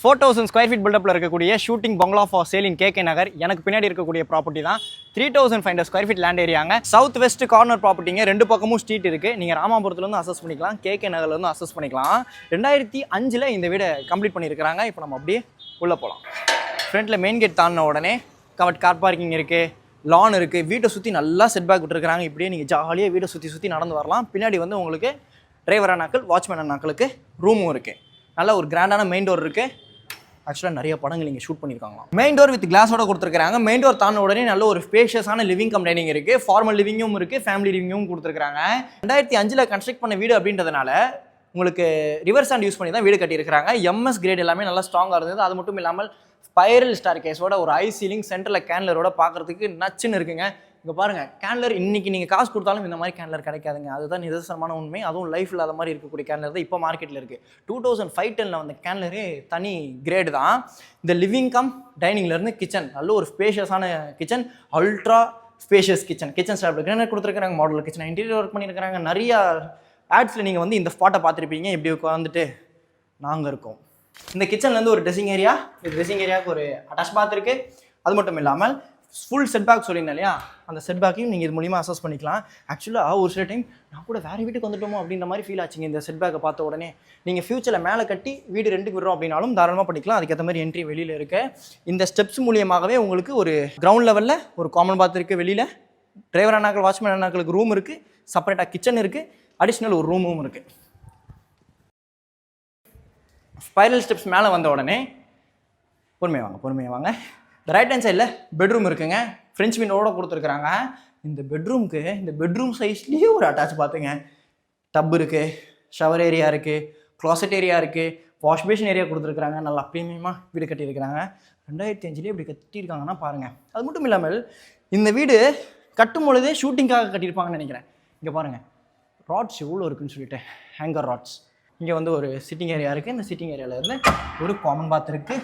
4,000 square feet பில்டப்பில் இருக்கக்கூடிய shooting bungalow for sale in KK Nagar. எனக்கு பின்னாடி இருக்கக்கூடிய ப்ராப்பர்ட்டி தான் 3,500 ஸ்கொயர் ஃபீட் லேண்ட் ஏரியாங்க. சவுத் வெஸ்ட் கார்னர் ப்ராப்பர்ட்டிங்க. ரெண்டு பக்கமும் ஸ்ட்ரீட் இருக்குது. நீங்கள் ராமாபுரத்துலேருந்து அசஸ் பண்ணிக்கலாம், கேகே நகர்லேருந்து அசஸ் பண்ணிக்கலாம். 2005 இந்த வீடை கம்ப்ளீட் பண்ணியிருக்கிறாங்க. இப்போ நம்ம அப்படியே உள்ளே போகலாம். ஃப்ரண்ட்டில் மெயின் கேட் தாண்டின உடனே கவர்ட் கார் பார்க்கிங் இருக்குது, லான் இருக்குது. வீட்டை சுற்றி நல்லா செட் பேக் விட்டுருக்காங்க. இப்படியே நீங்கள் ஜாலியாக வீடை சுற்றி நடந்து வரலாம். பின்னாடி வந்து உங்களுக்கு டிரைவர் அண்ணாக்கள், வாட்ச்மேன் அண்ணாக்களுக்கு ரூமும் இருக்குது. நல்ல ஒரு கிராண்டான மெயின் டோர் இருக்குது. ஆக்சுவலாக நிறைய படங்கள் இங்கே ஷூட் பண்ணியிருக்காங்க. மெயின் டோர் வித் கிளாஸோட கொடுத்துருக்காங்க. மெயின் டோர் தாண்ட உடனே நல்ல ஒரு ஸ்பேஷியஸான லிவிங் கம் டைனிங் இருக்குது. ஃபார்மல் லிவிங்கும் இருக்குது, ஃபேமிலி லிவிங்கும் கொடுத்துருக்காங்க. 2005 கன்ஸ்ட்ரக்ட் பண்ண வீடு அப்படின்றதுனால உங்களுக்கு ரிவர்ஸ் ஹேண்ட் யூஸ் பண்ணி தான் வீடு கட்டியிருக்காங்க. எம்எஸ் கிரேட் எல்லாமே நல்லா ஸ்ட்ராங்காக இருந்தது. அது மட்டும் இல்லாமல் ஸ்பைரல் ஸ்டார் கேஸோட ஒரு ஐ சீலிங் சென்டரில் கேன்லரோட பார்க்குறதுக்கு நச்சுன்னு இருக்குங்க. இங்கே பாருங்கள், கேன்லர் இன்றைக்கி நீங்கள் காசு கொடுத்தாலும் இந்த மாதிரி கேன்லர் கிடைக்காதுங்க. அதுதான் நிதர்சனமான உண்மை. அதுவும் லைஃப் இல்லாத மாதிரி இருக்கக்கூடிய கேன்லர் தான் இப்போ மார்க்கெட்டில் இருக்குது. 2005-10 வந்த கேன்லரே தனி கிரேடு தான். இந்த லிவிங் கம் டைனிங்லேருந்து கிச்சன், நல்ல ஒரு ஸ்பேஷியஸான kitchen, ultra spacious kitchen stop granite கொடுத்துருக்காங்க. மாடல் கிச்சன் இன்டீரியர் ஒர்க் பண்ணியிருக்காங்க. நிறையா ஆட்ஸில் நீங்கள் வந்து இந்த ஸ்பாட்டை பார்த்துருப்பீங்க. இப்படி உட்காந்துட்டு நாங்கள் இருக்கோம். இந்த கிச்சன்லேருந்து ஒரு ட்ரெஸ்ஸிங் ஏரியா, இந்த ட்ரெஸ்ஸிங் ஏரியாவுக்கு ஒரு அட்டாச் பாத் இருக்குது. அது மட்டும் இல்லாமல் ஃபுல் செட் பேக் சொல்லியிருந்தேன் இல்லையா, அந்த செட் பேக்கையும் நீங்கள் இது மூலிமா அசஸ் பண்ணிக்கலாம். ஆக்சுவலாக ஒரு சில டைம் நான் கூட வேறு வீட்டுக்கு வந்துட்டோமோ அப்படின்ற மாதிரி ஃபீல் ஆச்சுங்க இந்த செட் பேக்கை பார்த்த உடனே. நீங்கள் ஃபியூச்சரில் மேலே கட்டி வீடு ரெண்டுக்கு விடுறோம் அப்படின்னாலும் தாராளமாக பண்ணிக்கலாம். அதுக்கேற்ற மாதிரி என்ட்ரி வெளியில் இருக்குது. இந்த ஸ்டெப்ஸ் மூலியமாகவே உங்களுக்கு ஒரு கிரவுண்ட் லெவலில் ஒரு காமன் பாத் இருக்குது. வெளியில் டிரைவர் அண்ணாக்கள், வாட்ச்மேன் அண்ணாக்களுக்கு ரூம் இருக்குது. செப்பரேட்டாக கிச்சன் இருக்குது. அடிஷ்னல் ஒரு ரூமும் இருக்குது. ஸ்பைரல் ஸ்டெப்ஸ் மேலே வந்த உடனே பொறுமையாக வாங்க. இந்த ரைட் ஹேண்ட் சைடில் பெட்ரூம் இருக்குங்க. ஃப்ரெஞ்ச் விண்டோட கொடுத்துருக்குறாங்க. இந்த பெட்ரூம் சைஸ்லேயே ஒரு அட்டாச் பார்த்துங்க. டப் இருக்குது, ஷவர் ஏரியா இருக்குது, க்ளாசெட் ஏரியா இருக்குது, வாஷ் பேஷன் ஏரியா கொடுத்துருக்குறாங்க. நல்லா ப்ரீமியமாக வீடு கட்டியிருக்கிறாங்க. 2005 இப்படி கட்டியிருக்காங்கன்னா பாருங்கள். அது மட்டும் இல்லாமல் இந்த வீடு கட்டும் பொழுதே ஷூட்டிங்காக கட்டியிருப்பாங்கன்னு நினைக்கிறேன். இங்கே பாருங்கள், ராட்ஸ் எவ்வளோ இருக்குதுன்னு சொல்லிட்டு, ஹேங்கர் ராட்ஸ். இங்கே வந்து ஒரு சிட்டிங் ஏரியா இருக்குது. இந்த சிட்டிங் ஏரியாவில் இருந்து ஒரு காமன் பாத் இருக்குது.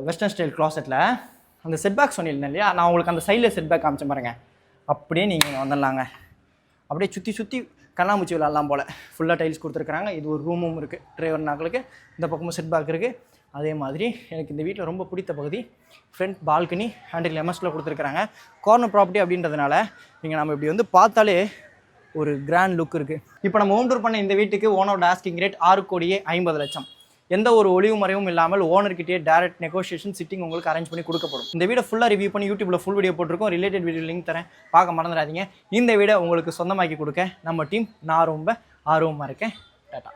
வெஸ்டர்ன் ஸ்டைல் க்ளாசெட்டில் அந்த செட்பேக் சொன்னிருந்தேன் இல்லையா, நான் உங்களுக்கு அந்த சைடில் செட்பேக் காமிச்சேன் பாருங்கள். அப்படியே நீங்கள் வந்துடலாங்க. அப்படியே சுற்றி கண்ணாமூச்சி விளாட்லாம் போல். ஃபுல்லாக டைல்ஸ் கொடுத்துருக்குறாங்க. இது ஒரு ரூமும் இருக்குது டிரைவர் நாக்களுக்கு. இந்த பக்கமும் செட்பேக் இருக்குது. அதே மாதிரி எனக்கு இந்த வீட்டில் ரொம்ப பிடித்த பகுதி ஃப்ரண்ட் பால்கனி ஹேண்டில் எம்எஸ்ல கொடுத்துருக்குறாங்க. கார்னர் ப்ராப்பர்ட்டி அப்படின்றதுனால நீங்கள் நம்ம இப்படி வந்து பார்த்தாலே ஒரு கிராண்ட் லுக் இருக்குது. இப்போ நம்ம ஹோம் டூர் பண்ண இந்த வீட்டுக்கு ஓனரோட ஆஸ்கிங் ரேட் 6,50,00,000. எந்த ஒரு ஒளிவு மறைவும் இல்லாமல் ஓனர்கிட்டே டைரக்ட் நெகோசியேஷன் சிட்டிங் உங்களுக்கு அரேஞ்ச் பண்ணி கொடுக்கப்படும். இந்த வீடை ஃபுல்லாக ரிவ்யூ பண்ணி யூடியூப்ல ஃபுல் வீடியோ போட்டிருக்கோம். ரிலேட்டட் வீடியோ லிங்க் தரேன், பார்க்க மறந்துடாதீங்க. இந்த வீடை உங்களுக்கு சொந்தமாக்கி கொடுக்க நம்ம டீம் நான் ரொம்ப ஆர்வமாக இருக்கேன். டாட்டா.